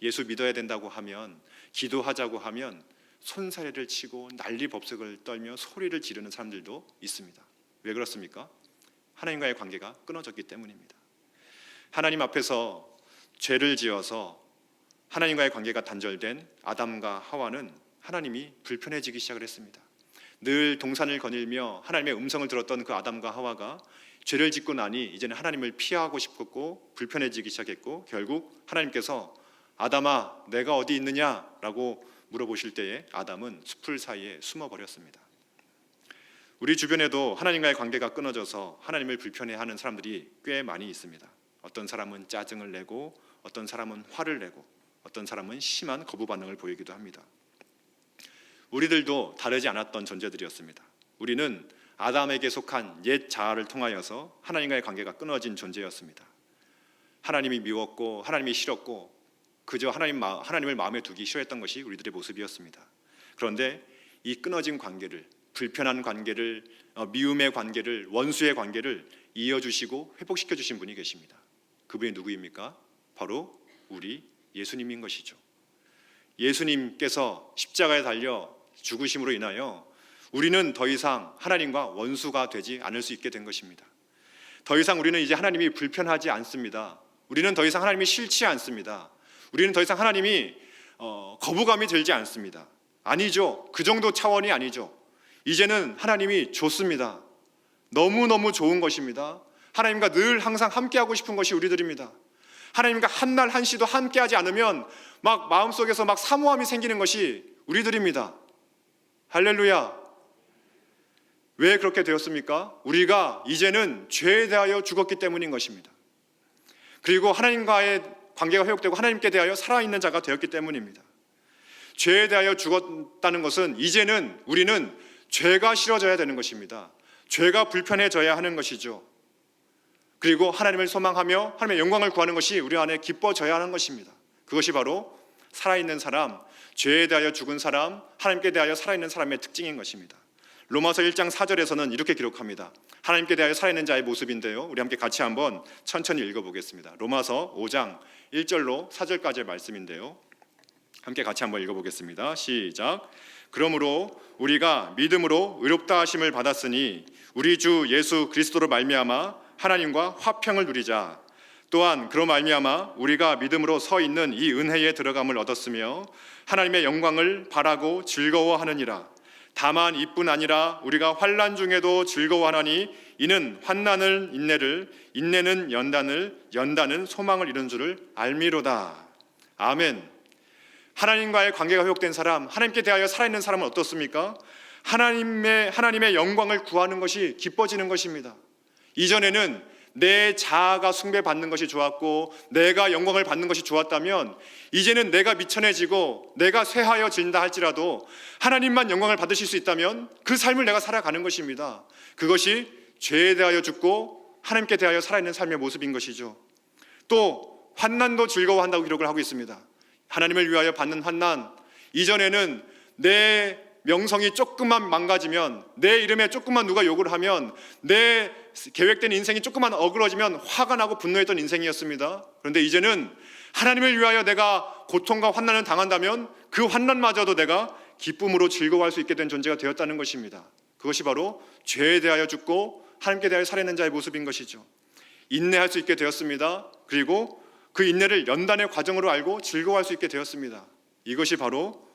예수 믿어야 된다고 하면, 기도하자고 하면 손사래를 치고 난리법석을 떨며 소리를 지르는 사람들도 있습니다. 왜 그렇습니까? 하나님과의 관계가 끊어졌기 때문입니다. 하나님 앞에서 죄를 지어서 하나님과의 관계가 단절된 아담과 하와는 하나님이 불편해지기 시작을 했습니다. 늘 동산을 거닐며 하나님의 음성을 들었던 그 아담과 하와가 죄를 짓고 나니 이제는 하나님을 피하고 싶었고 불편해지기 시작했고 결국 하나님께서 아담아 내가 어디 있느냐라고 물어보실 때에 아담은 숲풀 사이에 숨어버렸습니다. 우리 주변에도 하나님과의 관계가 끊어져서 하나님을 불편해하는 사람들이 꽤 많이 있습니다. 어떤 사람은 짜증을 내고 어떤 사람은 화를 내고 어떤 사람은 심한 거부 반응을 보이기도 합니다. 우리들도 다르지 않았던 존재들이었습니다. 우리는 아담에게 속한 옛 자아를 통하여서 하나님과의 관계가 끊어진 존재였습니다. 하나님이 미웠고 하나님이 싫었고 그저 하나님을 마음에 두기 싫어했던 것이 우리들의 모습이었습니다. 그런데 이 끊어진 관계를, 불편한 관계를, 미움의 관계를, 원수의 관계를 이어주시고 회복시켜주신 분이 계십니다. 그분이 누구입니까? 바로 우리 예수님인 것이죠. 예수님께서 십자가에 달려 죽으심으로 인하여 우리는 더 이상 하나님과 원수가 되지 않을 수 있게 된 것입니다. 더 이상 우리는 이제 하나님이 불편하지 않습니다. 우리는 더 이상 하나님이 싫지 않습니다. 우리는 더 이상 하나님이 거부감이 들지 않습니다. 아니죠. 그 정도 차원이 아니죠. 이제는 하나님이 좋습니다. 너무너무 좋은 것입니다. 하나님과 늘 항상 함께하고 싶은 것이 우리들입니다. 하나님과 한날 한시도 함께하지 않으면 막 마음속에서 막 사모함이 생기는 것이 우리들입니다. 할렐루야. 왜 그렇게 되었습니까? 우리가 이제는 죄에 대하여 죽었기 때문인 것입니다. 그리고 하나님과의 관계가 회복되고 하나님께 대하여 살아있는 자가 되었기 때문입니다. 죄에 대하여 죽었다는 것은 이제는 우리는 죄가 싫어져야 되는 것입니다. 죄가 불편해져야 하는 것이죠. 그리고 하나님을 소망하며 하나님의 영광을 구하는 것이 우리 안에 기뻐져야 하는 것입니다. 그것이 바로 살아있는 사람, 죄에 대하여 죽은 사람, 하나님께 대하여 살아있는 사람의 특징인 것입니다. 로마서 1장 4절에서는 이렇게 기록합니다. 하나님께 대하여 살아있는 자의 모습인데요, 우리 함께 같이 한번 천천히 읽어보겠습니다. 로마서 5장 1절로 4절까지의 말씀인데요, 함께 같이 한번 읽어보겠습니다. 시작. 그러므로 우리가 믿음으로 의롭다 하심을 받았으니 우리 주 예수 그리스도로 말미암아 하나님과 화평을 누리자. 또한 그로 말미암아 우리가 믿음으로 서 있는 이 은혜에 들어감을 얻었으며 하나님의 영광을 바라고 즐거워하느니라. 다만 이뿐 아니라 우리가 환난 중에도 즐거워하나니 이는 환난은 인내를, 인내는 연단을, 연단은 소망을 이룬 줄을 알미로다. 아멘. 하나님과의 관계가 회복된 사람, 하나님께 대하여 살아있는 사람은 어떻습니까? 하나님의 영광을 구하는 것이 기뻐지는 것입니다. 이전에는 내 자아가 숭배받는 것이 좋았고 내가 영광을 받는 것이 좋았다면 이제는 내가 미천해지고 내가 쇠하여진다 할지라도 하나님만 영광을 받으실 수 있다면 그 삶을 내가 살아가는 것입니다. 그것이 죄에 대하여 죽고 하나님께 대하여 살아있는 삶의 모습인 것이죠. 또 환난도 즐거워한다고 기록을 하고 있습니다. 하나님을 위하여 받는 환난, 이전에는 내 명성이 조금만 망가지면, 내 이름에 조금만 누가 욕을 하면, 내 계획된 인생이 조금만 어그러지면 화가 나고 분노했던 인생이었습니다. 그런데 이제는 하나님을 위하여 내가 고통과 환난을 당한다면 그 환난마저도 내가 기쁨으로 즐거워할 수 있게 된 존재가 되었다는 것입니다. 그것이 바로 죄에 대하여 죽고 하나님께 대하여 살아있는 자의 모습인 것이죠. 인내할 수 있게 되었습니다. 그리고 그 인내를 연단의 과정으로 알고 즐거워할 수 있게 되었습니다. 이것이 바로,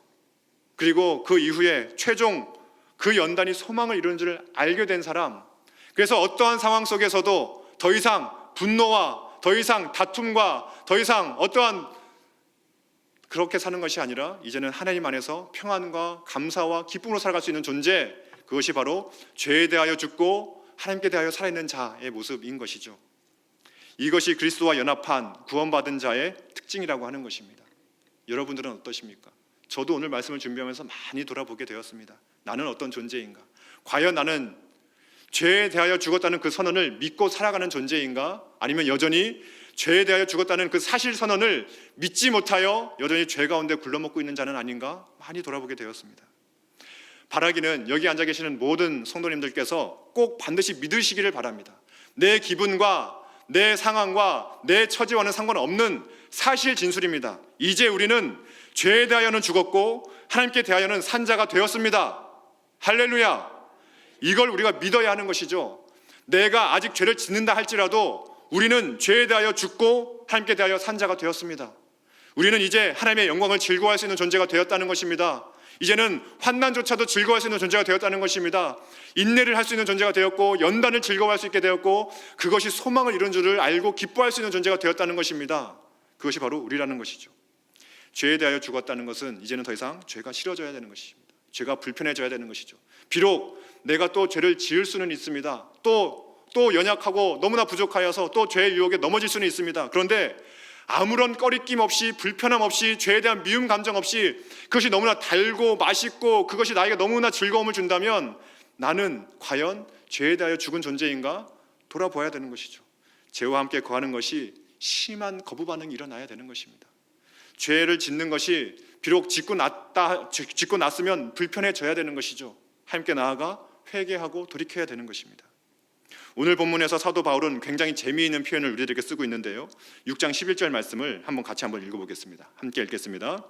그리고 그 이후에 최종 그 연단이 소망을 이루는 줄을 알게 된 사람, 그래서 어떠한 상황 속에서도 더 이상 분노와 더 이상 다툼과 더 이상 어떠한 그렇게 사는 것이 아니라 이제는 하나님 안에서 평안과 감사와 기쁨으로 살아갈 수 있는 존재, 그것이 바로 죄에 대하여 죽고 하나님께 대하여 살아있는 자의 모습인 것이죠. 이것이 그리스도와 연합한 구원받은 자의 특징이라고 하는 것입니다. 여러분들은 어떠십니까? 저도 오늘 말씀을 준비하면서 많이 돌아보게 되었습니다. 나는 어떤 존재인가? 과연 나는 죄에 대하여 죽었다는 그 선언을 믿고 살아가는 존재인가? 아니면 여전히 죄에 대하여 죽었다는 그 사실 선언을 믿지 못하여 여전히 죄 가운데 굴러먹고 있는 자는 아닌가? 많이 돌아보게 되었습니다. 바라기는 여기 앉아 계시는 모든 성도님들께서 꼭 반드시 믿으시기를 바랍니다. 내 기분과 내 상황과 내 처지와는 상관없는 사실 진술입니다. 이제 우리는 죄에 대하여는 죽었고 하나님께 대하여는 산 자가 되었습니다. 할렐루야. 이걸 우리가 믿어야 하는 것이죠. 내가 아직 죄를 짓는다 할지라도 우리는 죄에 대하여 죽고 하나님께 대하여 산 자가 되었습니다. 우리는 이제 하나님의 영광을 즐거워할 수 있는 존재가 되었다는 것입니다. 이제는 환난조차도 즐거워할 수 있는 존재가 되었다는 것입니다. 인내를 할 수 있는 존재가 되었고 연단을 즐거워할 수 있게 되었고 그것이 소망을 이룬 줄을 알고 기뻐할 수 있는 존재가 되었다는 것입니다. 그것이 바로 우리라는 것이죠. 죄에 대하여 죽었다는 것은 이제는 더 이상 죄가 싫어져야 되는 것입니다. 죄가 불편해져야 되는 것이죠. 비록 내가 또 죄를 지을 수는 있습니다. 또 연약하고 너무나 부족하여서 또 죄의 유혹에 넘어질 수는 있습니다. 그런데 아무런 꺼리낌 없이 불편함 없이 죄에 대한 미움 감정 없이 그것이 너무나 달고 맛있고 그것이 나에게 너무나 즐거움을 준다면 나는 과연 죄에 대하여 죽은 존재인가 돌아보아야 되는 것이죠. 죄와 함께 거하는 것이 심한 거부 반응이 일어나야 되는 것입니다. 죄를 짓는 것이 비록 짓고 났으면 불편해져야 되는 것이죠. 함께 나아가 회개하고 돌이켜야 되는 것입니다. 오늘 본문에서 사도 바울은 굉장히 재미있는 표현을 우리들에게 쓰고 있는데요, 6장 11절 말씀을 같이 한번 읽어보겠습니다. 함께 읽겠습니다.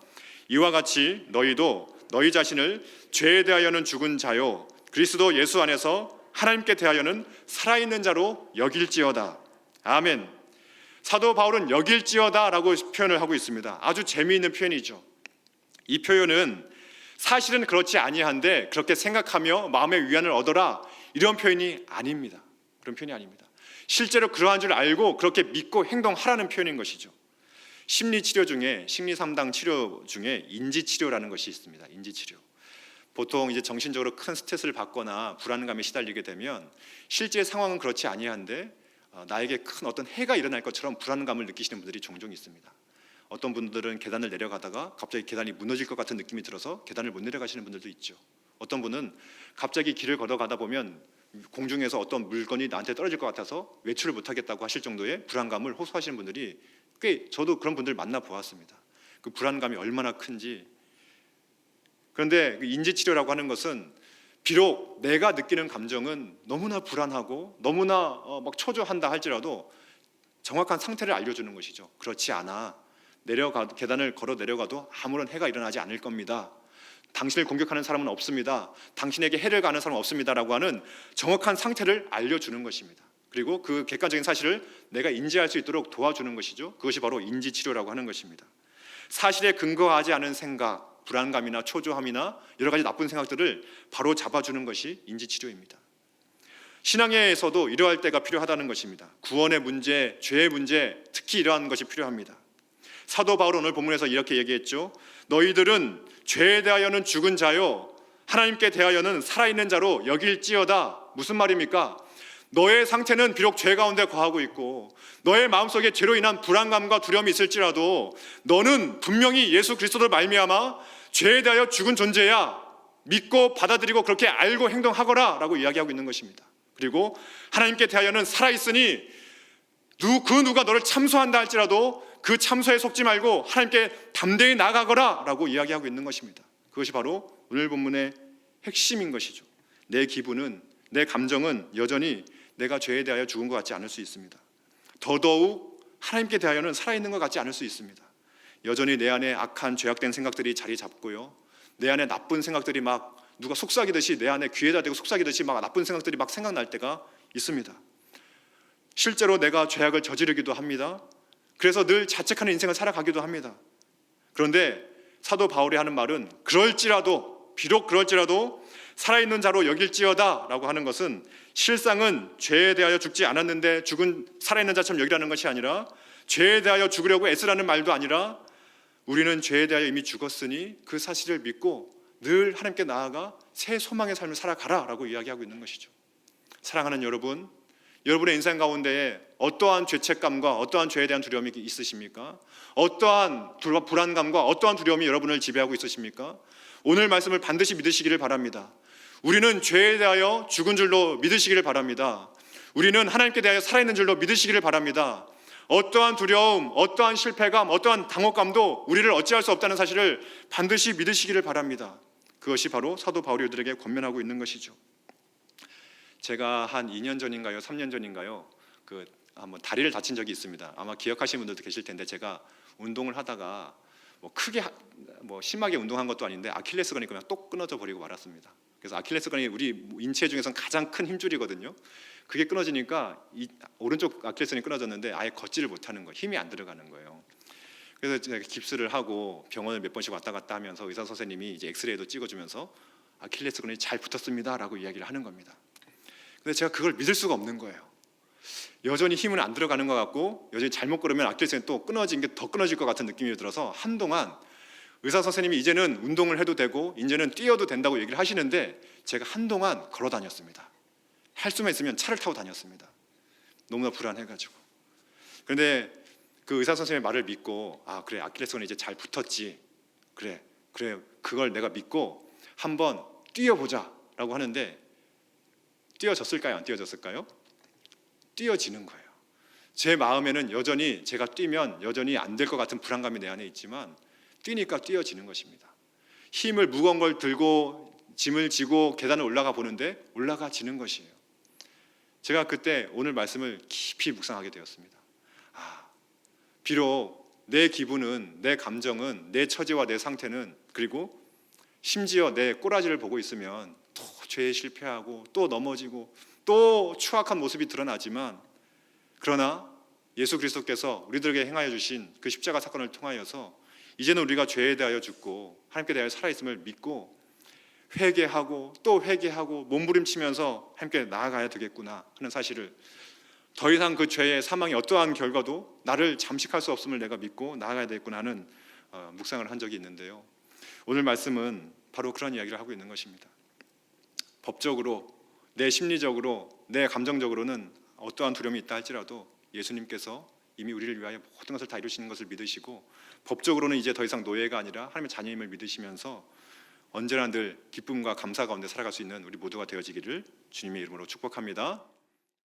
이와 같이 너희도 너희 자신을 죄에 대하여는 죽은 자요 그리스도 예수 안에서 하나님께 대하여는 살아있는 자로 여길지어다. 아멘. 사도 바울은 여길지어다 라고 표현을 하고 있습니다. 아주 재미있는 표현이죠. 이 표현은 사실은 그렇지 아니한데 그렇게 생각하며 마음의 위안을 얻어라, 이런 표현이 아닙니다. 그런 표현이 아닙니다. 실제로 그러한 줄 알고 그렇게 믿고 행동하라는 표현인 것이죠. 심리치료 중에, 심리 상담 치료 중에 인지치료라는 것이 있습니다. 인지치료. 보통 이제 정신적으로 큰 스트레스를 받거나 불안감에 시달리게 되면 실제 상황은 그렇지 아니한데 나에게 큰 어떤 해가 일어날 것처럼 불안감을 느끼시는 분들이 종종 있습니다. 어떤 분들은 계단을 내려가다가 갑자기 계단이 무너질 것 같은 느낌이 들어서 계단을 못 내려가시는 분들도 있죠. 어떤 분은 갑자기 길을 걸어가다 보면 공중에서 어떤 물건이 나한테 떨어질 것 같아서 외출을 못하겠다고 하실 정도의 불안감을 호소하시는 분들이 꽤, 저도 그런 분들 만나 보았습니다. 그 불안감이 얼마나 큰지. 그런데 인지치료라고 하는 것은 비록 내가 느끼는 감정은 너무나 불안하고 너무나 막 초조한다 할지라도 정확한 상태를 알려주는 것이죠. 그렇지 않아. 계단을 걸어 내려가도 아무런 해가 일어나지 않을 겁니다. 당신을 공격하는 사람은 없습니다. 당신에게 해를 가하는 사람은 없습니다라고 하는 정확한 상태를 알려주는 것입니다. 그리고 그 객관적인 사실을 내가 인지할 수 있도록 도와주는 것이죠. 그것이 바로 인지치료라고 하는 것입니다. 사실에 근거하지 않은 생각, 불안감이나 초조함이나 여러 가지 나쁜 생각들을 바로 잡아주는 것이 인지치료입니다. 신앙에서도 이러할 때가 필요하다는 것입니다. 구원의 문제, 죄의 문제, 특히 이러한 것이 필요합니다. 사도 바울은 오늘 본문에서 이렇게 얘기했죠. 너희들은 죄에 대하여는 죽은 자요 하나님께 대하여는 살아있는 자로 여길지어다. 무슨 말입니까? 너의 상태는 비록 죄 가운데 거하고 있고 너의 마음속에 죄로 인한 불안감과 두려움이 있을지라도 너는 분명히 예수 그리스도를 말미암아 죄에 대하여 죽은 존재야. 믿고 받아들이고 그렇게 알고 행동하거라 라고 이야기하고 있는 것입니다. 그리고 하나님께 대하여는 살아있으니 그 누가 너를 참소한다 할지라도 그 참소에 속지 말고 하나님께 담대히 나아가거라 라고 이야기하고 있는 것입니다. 그것이 바로 오늘 본문의 핵심인 것이죠. 내 기분은, 내 감정은 여전히 내가 죄에 대하여 죽은 것 같지 않을 수 있습니다. 더더욱 하나님께 대하여는 살아있는 것 같지 않을 수 있습니다. 여전히 내 안에 악한 죄악된 생각들이 자리 잡고요, 내 안에 나쁜 생각들이 막 누가 속삭이듯이 내 안에 귀에다 대고 속삭이듯이 막 나쁜 생각들이 막 생각날 때가 있습니다. 실제로 내가 죄악을 저지르기도 합니다. 그래서 늘 자책하는 인생을 살아가기도 합니다. 그런데 사도 바울이 하는 말은 비록 그럴지라도 살아있는 자로 여길지어다 라고 하는 것은 실상은 죄에 대하여 죽지 않았는데 살아있는 자처럼 여기라는 것이 아니라 죄에 대하여 죽으려고 애쓰라는 말도 아니라 우리는 죄에 대하여 이미 죽었으니 그 사실을 믿고 늘 하나님께 나아가 새 소망의 삶을 살아가라 라고 이야기하고 있는 것이죠. 사랑하는 여러분, 여러분의 인생 가운데에 어떠한 죄책감과 어떠한 죄에 대한 두려움이 있으십니까? 어떠한 불안감과 어떠한 두려움이 여러분을 지배하고 있으십니까? 오늘 말씀을 반드시 믿으시기를 바랍니다. 우리는 죄에 대하여 죽은 줄로 믿으시기를 바랍니다. 우리는 하나님께 대하여 살아있는 줄로 믿으시기를 바랍니다. 어떠한 두려움, 어떠한 실패감, 어떠한 당혹감도 우리를 어찌할 수 없다는 사실을 반드시 믿으시기를 바랍니다. 그것이 바로 사도 바울이 우리들에게 권면하고 있는 것이죠. 제가 한 2년 전인가요, 3년 전인가요, 한번 다리를 다친 적이 있습니다. 아마 기억하시는 분들도 계실 텐데 제가 운동을 하다가 크게 심하게 운동한 것도 아닌데 아킬레스건이 그냥 똑 끊어져 버리고 말았습니다. 그래서 아킬레스건이 우리 인체 중에서는 가장 큰 힘줄이거든요. 그게 끊어지니까 오른쪽 아킬레스건이 끊어졌는데 아예 걷지를 못하는 거예요. 힘이 안 들어가는 거예요. 그래서 제가 깁스를 하고 병원을 몇 번씩 왔다 갔다 하면서 의사 선생님이 이제 엑스레이도 찍어주면서 아킬레스건이 잘 붙었습니다라고 이야기를 하는 겁니다. 근데 제가 그걸 믿을 수가 없는 거예요. 여전히 힘은 안 들어가는 것 같고 여전히 잘못 걸으면 아킬레스건이 또 끊어진 게 더 끊어질 것 같은 느낌이 들어서 한동안 의사 선생님이 이제는 운동을 해도 되고 이제는 뛰어도 된다고 얘기를 하시는데 제가 한동안 걸어 다녔습니다. 할 수만 있으면 차를 타고 다녔습니다. 너무나 불안해가지고. 그런데 그 의사 선생님의 말을 믿고 그래, 아킬레스건이 이제 잘 붙었지. 그래 그걸 내가 믿고 한번 뛰어보자 라고 하는데 뛰어졌을까요? 안 뛰어졌을까요? 뛰어지는 거예요. 제 마음에는 여전히 제가 뛰면 여전히 안 될 것 같은 불안감이 내 안에 있지만 뛰니까 뛰어지는 것입니다. 힘을 무거운 걸 들고 짐을 지고 계단을 올라가 보는데 올라가지는 것이에요. 제가 그때 오늘 말씀을 깊이 묵상하게 되었습니다. 비록 내 기분은, 내 감정은, 내 처지와 내 상태는, 그리고 심지어 내 꼬라지를 보고 있으면 도저히 죄에 실패하고 또 넘어지고 또 추악한 모습이 드러나지만, 그러나 예수 그리스도께서 우리들에게 행하여 주신 그 십자가 사건을 통하여서 이제는 우리가 죄에 대하여 죽고 하나님께 대하여 살아있음을 믿고 회개하고 또 회개하고 몸부림치면서 하나님께 나아가야 되겠구나 하는 사실을, 더 이상 그 죄의 사망이 어떠한 결과도 나를 잠식할 수 없음을 내가 믿고 나아가야 되겠구나 하는 묵상을 한 적이 있는데요. 오늘 말씀은 바로 그런 이야기를 하고 있는 것입니다. 법적으로, 내 심리적으로, 내 감정적으로는 어떠한 두려움이 있다 할지라도 예수님께서 이미 우리를 위하여 모든 것을 다 이루시는 것을 믿으시고, 법적으로는 이제 더 이상 노예가 아니라 하나님의 자녀임을 믿으시면서 언제나 늘 기쁨과 감사 가운데 살아갈 수 있는 우리 모두가 되어지기를 주님의 이름으로 축복합니다.